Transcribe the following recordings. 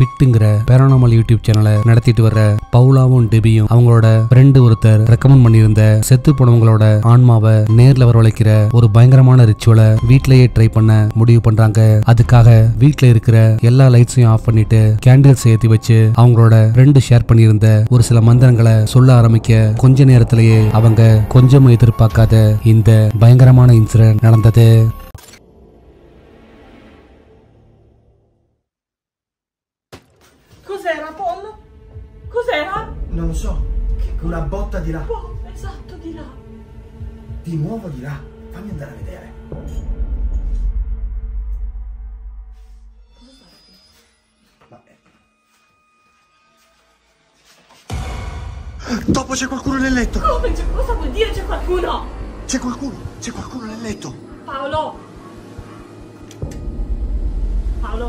பிட்டுங்கிற பேரானாமல் YouTube சேனலை நடத்திட்டு வர்ற பவுலாவும் டெபியும் அவங்களோட ஃப்ரெண்டு ஒருத்தர் ரெக்கமெண்ட் பண்ணியிருந்த செத்து போனவங்களோட ஆன்மாவை நேர்ல வரவழைக்கிற ஒரு பயங்கரமான ரிச்சுவலை வீட்லயே ட்ரை பண்ண முடிவு பண்றாங்க. அதுக்காக வீட்ல இருக்கிற எல்லா லைட்ஸையும் ஆஃப் பண்ணிட்டு கேண்டில்ஸ் ஏத்தி வச்சு அவங்களோட ஃப்ரெண்டு ஷேர் பண்ணியிருந்த ஒரு சில மந்திரங்களை சொல்ல ஆரம்பிக்க கொஞ்ச நேரத்திலேயே அவங்க கொஞ்சம் எதிர்பார்க்காத இந்த பயங்கரமான இன்சிடென்ட் நடந்தது. Cos'era, Paul? Cos'era? Non lo so. Una botta di là. Esatto, di là. Di nuovo di là. Fammi andare a vedere. Dopo c'è qualcuno nel letto. Come? Cosa vuol dire c'è qualcuno? C'è qualcuno nel letto. Paolo. Paolo.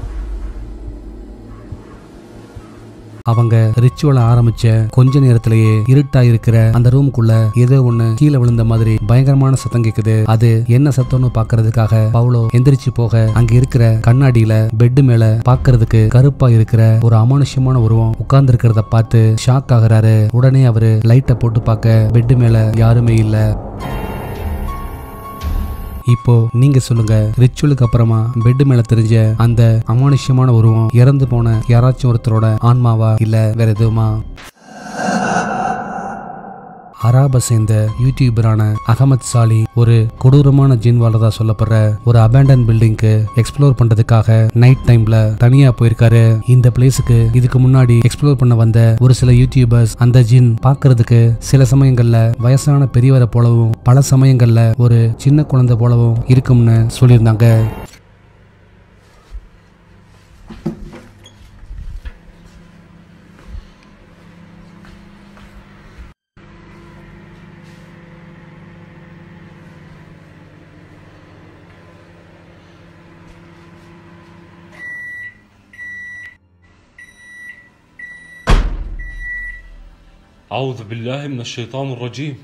அவங்க ரிச்சுவலை ஆரம்பிச்ச கொஞ்ச நேரத்திலேயே இருட்டா இருக்கிற அந்த ரூமுக்குள்ள ஏதோ ஒண்ணு கீழே விழுந்த மாதிரி பயங்கரமான சத்தம் கேக்குது. அது என்ன சத்தம்னு பாக்குறதுக்காக பவுலோ எந்திரிச்சு போக அங்க இருக்கிற கண்ணாடியில பெட் மேல பாக்குறதுக்கு கருப்பா இருக்கிற ஒரு அமானுஷ்யமான உருவம் உட்கார்ந்து இருக்கிறத பார்த்து ஷாக் ஆகுறாரு. உடனே அவரு லைட்டை போட்டு பார்க்க பெட் மேல யாருமே இல்ல. இப்போ நீங்க சொல்லுங்க, ரிச்சுவலுக்கு அப்புறமா பெட் மேல தெரிஞ்ச அந்த அமானுஷ்யமான உருவம் இறந்து போன யாராச்சும் ஒருத்தரோட ஆன்மாவா இல்ல வேற எதுவுமா? அராபை சேர்ந்த யூடியூபரான அகமத் சாலி ஒரு கொடூரமான ஜின் வாழ்றதா சொல்லப்படுற ஒரு அபேண்டன் பில்டிங்க்கு எக்ஸ்ப்ளோர் பண்றதுக்காக நைட் டைம்ல தனியா போயிருக்காரு. இந்த பிளேஸுக்கு இதுக்கு முன்னாடி எக்ஸ்ப்ளோர் பண்ண வந்த ஒரு சில யூடியூபர்ஸ் அந்த ஜின் பாக்குறதுக்கு சில சமயங்கள்ல வயசான பெரியவரை போலவும் பல சமயங்கள்ல ஒரு சின்ன குழந்தை போலவும் இருக்கும்னு சொல்லியிருந்தாங்க. أعوذ بالله من الشيطان الرجيم.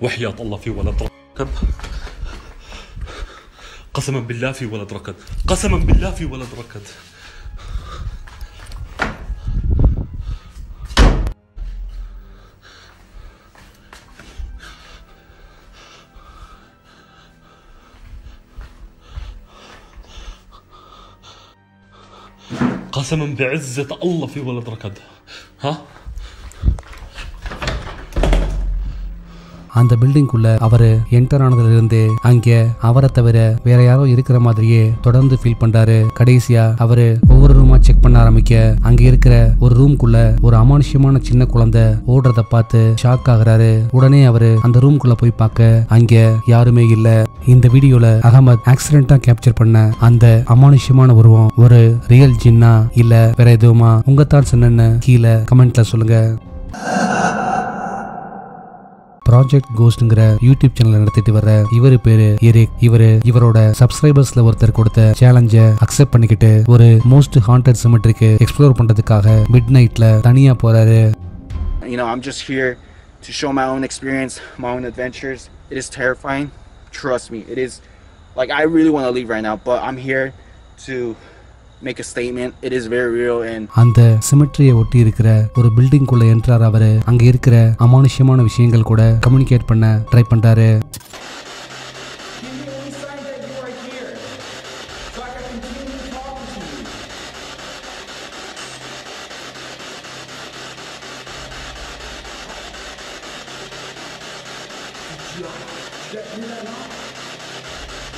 وحياة الله في ولد ركض. قسما بالله في ولد ركض. قسما بالله في ولد ركض. قسما بعزة الله في ولد ركض. ها அந்த பில்டிங்குள்ள அவரு என்டர் ஆனதுல இருந்து அங்க அவரை தவிர வேற யாரோ இருக்கிற மாதிரியே தொடர்ந்து ஃபீல் பண்றாரு. கடைசியா அவரு ஒவ்வொரு ரூமா செக் பண்ண ஆரம்பிக்க அங்க இருக்கிற ஒரு ரூம்குள்ள ஒரு அமானுஷ்யமான சின்ன குழந்தை ஓடுறத பார்த்து ஷாக் ஆகுறாரு. உடனே அவரு அந்த ரூம்குள்ள போய் பார்க்க அங்க யாருமே இல்ல. இந்த வீடியோல அகமத் ஆக்சிடென்டா கேப்சர் பண்ண அந்த அமானுஷ்யமான உருவம் ஒரு ரியல் ஜின்னா இல்ல வேற எதுவுமா? உங்க தாட்ஸ் என்னன்னு கீழே கமெண்ட்ல சொல்லுங்க. ப்ராஜெக்ட் கோஸ்ட்ங்கிற யூடியூப் சேனல் நடத்திட்டு வர்ற இவரு பேரு எரிக். இவரோட சப்ஸ்கிரைபர்ஸ்ல ஒருத்தர் கொடுத்த சேலஞ்சை அக்செப்ட் பண்ணிக்கிட்டு ஒரு மோஸ்ட் ஹாண்டட் சிமெட்ரிக்கு எக்ஸ்ப்ளோர் பண்றதுக்காக மிட் நைட்ல தனியா போறாரு. You know, I'm just here to show my own experience, my own adventures. It is terrifying. Trust me, it is. Like, I really want to leave right now, but I'm here to make a statement. It is very real. And அந்த சிமெட்ரியை ஒட்டி இருக்கிற ஒரு building குள்ள என்ட்ரார் அவரு. அங்க இருக்கிற அமானுஷ்யமான விஷயங்கள் கூட கம்யூனிகேட் பண்ண ட்ரை பண்றாரு.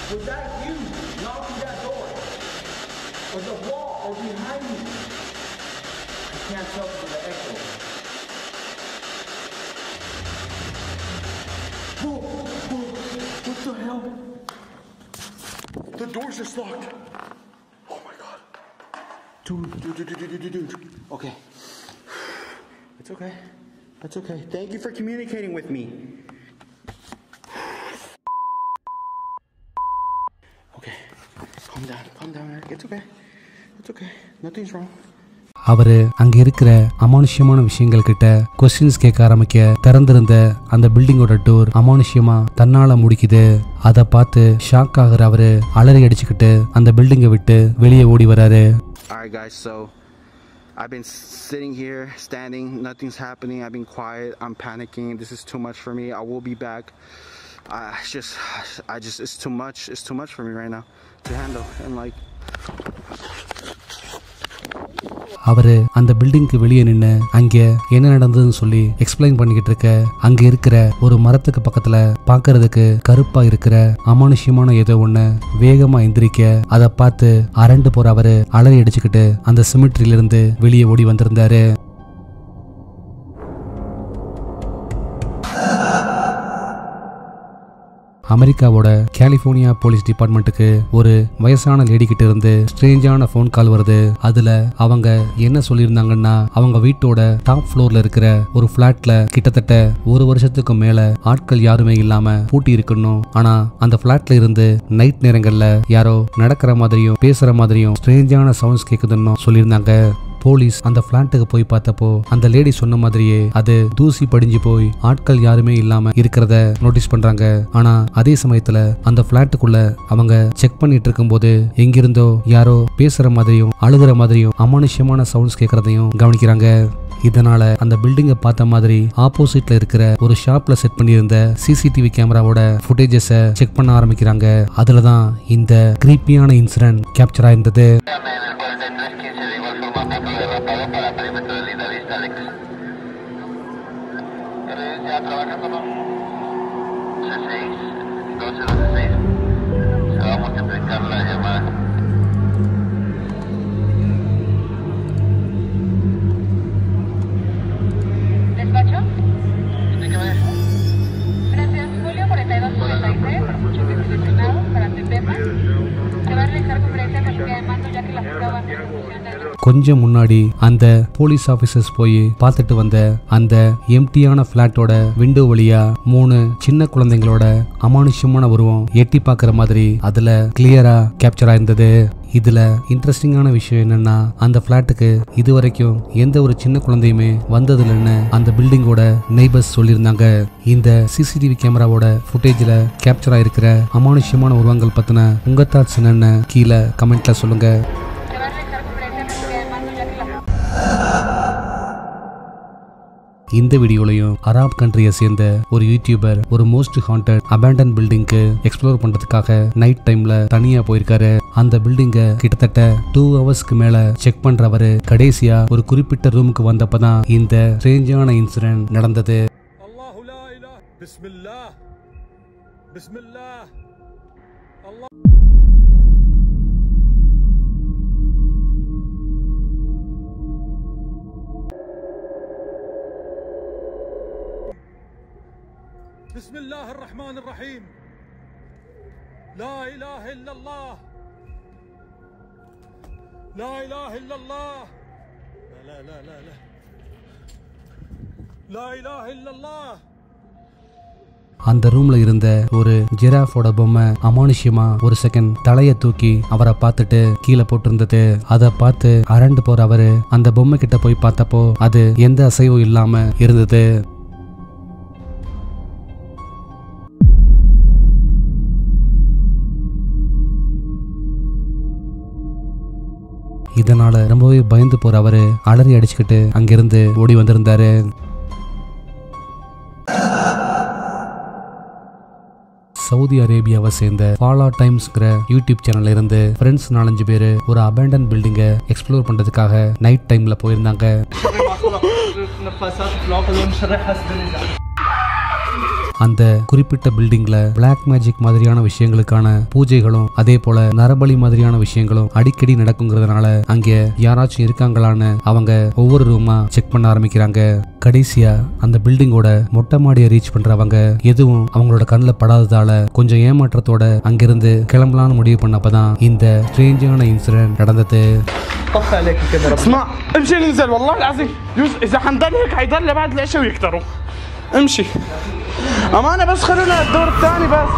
Was that you knocking that door? Or the wall? Or behind me? I can't tell from the echo. Whoa, what the hell? The door's just locked. Oh my god. Dude. Okay. It's okay. That's okay. Thank you for communicating with me. Calm down, Eric. It's okay. Nothing's wrong. அவரு அங்க இருக்கிற அமானுஷ்யமான விஷயங்கள் கிட்ட questions கேட்க ஆரம்பிக்க திறந்திருந்த அந்த பில்டிங்கோட door அமானுஷ்யமா தன்னால முடிக்குது. அதை பார்த்து ஷாக் ஆகுற அவரு அலறி அடிச்சுக்கிட்டு அந்த பில்டிங்கை விட்டு வெளியே ஓடி வராரு. Alright guys, so I've been sitting here, standing, nothing's happening. I've been quiet, I'm panicking. This is too much for me. I will be back. It's too much for me right now to handle. And like அவரு அந்த பில்டிங்க்கு வெளியே நின்று அங்க என்ன நடந்ததுன்னு சொல்லி explain பண்ணிக்கிட்டு இருக்க அங்க இருக்கிற ஒரு மரத்துக்கு பக்கத்துல பாக்குறதுக்கு கருப்பா இருக்கிற அமானுஷ்யமான ஏதோ ஒண்ணு வேகமா எந்திரிக்க அதை பார்த்து அரண்டு போற அவரு அலறி அடிச்சுக்கிட்டு அந்த சிமெட்ரியில இருந்து வெளியே ஓடி வந்திருந்தாரு. அமெரிக்காவோட கலிபோர்னியா போலீஸ் டிபார்ட்மெண்ட்டுக்கு ஒரு வயசான லேடி கிட்ட இருந்து ஸ்ட்ரேஞ்சான ஃபோன் கால் வருது. அதுல அவங்க என்ன சொல்லியிருந்தாங்கன்னா அவங்க வீட்டோட டாப் ஃப்ளோர்ல இருக்கிற ஒரு பிளாட்ல கிட்டத்தட்ட 1 வருஷத்துக்கு மேல ஆட்கள் யாருமே இல்லாம பூட்டி இருக்கணும். ஆனா அந்த பிளாட்ல இருந்து நைட் நேரங்கள்ல யாரோ நடக்கிற மாதிரியும் பேசுற மாதிரியும் ஸ்ட்ரேஞ்சான சவுண்ட்ஸ் கேக்குதுன்னு சொல்லியிருந்தாங்க. போலீஸ் அந்த பிளாட்டுக்கு போய் பார்த்தப்போ அந்த லேடி சொன்ன மாதிரியே அது தூசி படிஞ்சு போய் ஆட்கள் யாருமே இல்லாம இருக்கிறத நோட்டீஸ் பண்றாங்க. ஆனா அதே சமயத்துல அந்த பிளாட்டுக்குள்ள அவங்க செக் பண்ணிட்டு இருக்கும் போது எங்கிருந்தோ யாரோ பேசுற மாதிரியும் அழுகுற மாதிரியும் அமானுஷ்யமான சவுண்ட்ஸ் கேட்கறதையும் கவனிக்கிறாங்க. இதனால அந்த பில்டிங்கை பார்த்த மாதிரி ஆப்போசிட்ல இருக்கிற ஒரு ஷாப்ல செட் பண்ணியிருந்த சிசிடிவி கேமராவோட ஃபுட்டேஜஸ் செக் பண்ண ஆரம்பிக்கிறாங்க. அதுலதான் இந்த கிரீப்பியான இன்சிடென்ட் கேப்சர் ஆயிருந்தது. கொஞ்சம் முன்னாடி அந்த போலீஸ் ஆபீசர்ஸ் போய் பார்த்துட்டு வந்த அந்த எம்டியான பிளாட்டோட விண்டோ வழியா 3 சின்ன குழந்தைங்களோட அமானுஷ்யமான உருவம் எட்டி பார்க்குற மாதிரி அதுல கிளியரா கேப்சர் ஆயிருந்தது. இதுல இன்ட்ரெஸ்டிங்கான விஷயம் என்னன்னா அந்த பிளாட்டுக்கு இதுவரைக்கும் எந்த ஒரு சின்ன குழந்தையுமே வந்ததில்லைன்னு அந்த பில்டிங்கோட நெய்பர்ஸ் சொல்லியிருந்தாங்க. இந்த சிசிடிவி கேமராவோட ஃபுட்டேஜ்ல கேப்சர் ஆயிருக்கிற அமானுஷ்யமான உருவங்கள் பத்தின உங்க தாட்ஸ் என்னன்னு கீழே கமெண்ட்ல சொல்லுங்க. இந்த வீடியோலையும் அரப் கண்ட்ரியை சேர்ந்த ஒரு யூடியூபர் ஒரு மோஸ்ட் ஹாண்டட் அபேண்டன் பில்டிங்க்கு எக்ஸ்ப்ளோர் பண்றதுக்காக நைட் டைம்ல தனியா போயிருக்காரு. அந்த பில்டிங்கை கிட்டத்தட்ட 2 ஹவர்ஸ்க்கு மேல செக் பண்றவரு கடைசியா ஒரு குறிப்பிட்ட ரூமுக்கு வந்தப்பதான் இந்த ஸ்ட்ரேஞ்சான இன்சிடென்ட் நடந்தது. بسم الله الرحمن الرحيم لا إله إلا الله لا إله إلا الله لا لا لا لا لا إله إلا الله. அந்த ரூம்ல இருந்த ஒரு ஜிராஃபோட பொம்மை அமானுஷ்யமா ஒரு செகண்ட் தலைய தூக்கி அவரை பார்த்துட்டு கீழே போட்டிருந்தது. அதை பார்த்து அரண்டு போற அவரு அந்த பொம்மை கிட்ட போய் பார்த்தப்போ அது எந்த அசைவும் இல்லாம இருந்தது. இதனால ரொம்பவே பயந்து போற அவரு அலறி அடிச்சுக்கிட்டு அங்கிருந்து ஓடி வந்திருந்தாரு. சவுதி அரேபியாவை சேர்ந்த ஃபாலா டைம்ஸ்ங்கிற யூடியூப் சேனல்ல இருந்து ஃப்ரெண்ட்ஸ் 4-5 பேர் ஒரு அபேண்டன் பில்டிங்கை எக்ஸ்ப்ளோர் பண்றதுக்காக நைட் டைம்ல போயிருந்தாங்க. அந்த குறிப்பிட்ட பில்டிங்ல பிளாக் மேஜிக் மாதிரியான விஷயங்களுக்கான பூஜைகளும் அதே போல நரபலி மாதிரியான விஷயங்களும் அடிக்கடி நடக்குங்கிறதுனால அங்க யாராச்சும் இருக்காங்களான்னு அவங்க ஒவ்வொரு ரூமா செக் பண்ண ஆரம்பிக்கிறாங்க. கடைசியா அந்த பில்டிங்கோட மொட்டை மாடியை ரீச் பண்றவங்க எதுவும் அவங்களோட கண்ணில் படாததால கொஞ்சம் ஏமாற்றத்தோட அங்கிருந்து கிளம்பலான்னு முடிவு பண்ணப்பதான் இந்த ஸ்ட்ரேஞ்சான இன்சிடென்ட் நடந்தது. اسمع امشي ننزل والله العظيم اذا حنضل هيك حيضل بعد العشاء ويكتروا. امشي امانه بس خلونا الدور الثاني بس.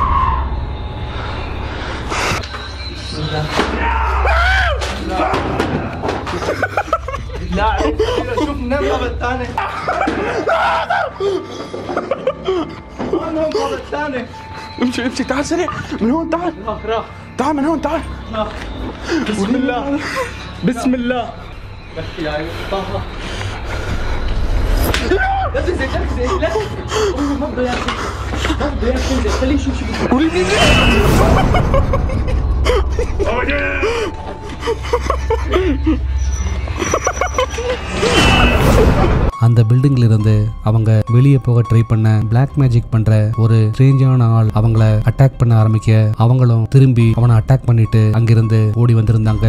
لا شوف نام قبل ثاني. نام قبل ثاني. امشي تعال سريع من هون تعال. تعال من هون تعال. بسم الله بسم الله. يا طه لا تنزل لا ما بده ياكل ما بده ياكل تنزل خليه يشوف شو அந்த பில்டிங்ல இருந்து அவங்க வெளியே போக ட்ரை பண்ண பிளாக் மேஜிக் பண்ற ஒரு ஸ்ட்ரேஞ்சான ஆள் அவங்கள அட்டாக் பண்ண ஆரம்பிக்க அவங்களும் திரும்பி அவனை அட்டாக் பண்ணிட்டு அங்கிருந்து ஓடி வந்திருந்தாங்க.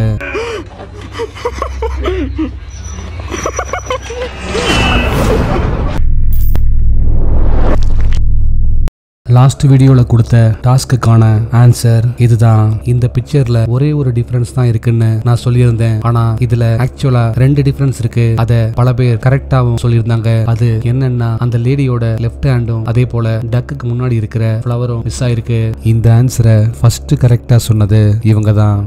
லாஸ்ட் வீடியோல கொடுத்த டாஸ்க்குக்கான ஆன்சர் இதுதான். இந்த பிக்சர்ல ஒரே ஒரு டிஃபரன்ஸ் தான் இருக்குன்னு நான் சொல்லியிருந்தேன். ஆனா இதுல ஆக்சுவலா 2 டிஃபரன்ஸ் இருக்கு. அத பல பேர் கரெக்டாவும் சொல்லியிருந்தாங்க. அது என்னன்னா அந்த லேடியோட லெஃப்ட் ஹேண்டும் அதே போல டக்குக்கு முன்னாடி இருக்கிற ஃப்ளவரும் மிஸ் ஆயிருக்கு. இந்த ஆன்சரை ஃபர்ஸ்ட் கரெக்டா சொன்னது இவங்க தான்.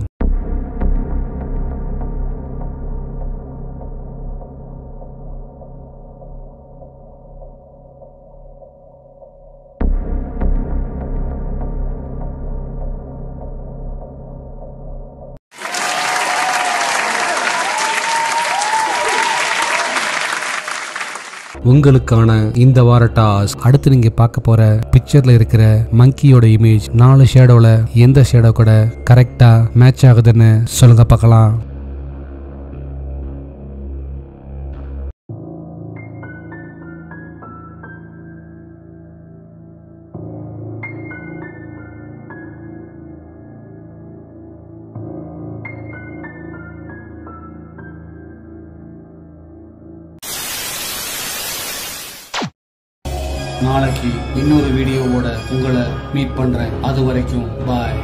உங்களுக்கான இந்த வார டாஸ்க், அடுத்து நீங்க பார்க்க போற பிக்சர்ல இருக்கிற மங்கியோட இமேஜ் 4 ஷேடோல எந்த ஷேடோ கூட கரெக்டா மேட்ச் ஆகுதுன்னு சொல்லுங்க பார்க்கலாம். நாளைக்கு இன்னொரு வீடியோவோட உங்களை மீட் பண்றேன். அது வரைக்கும் பாய்.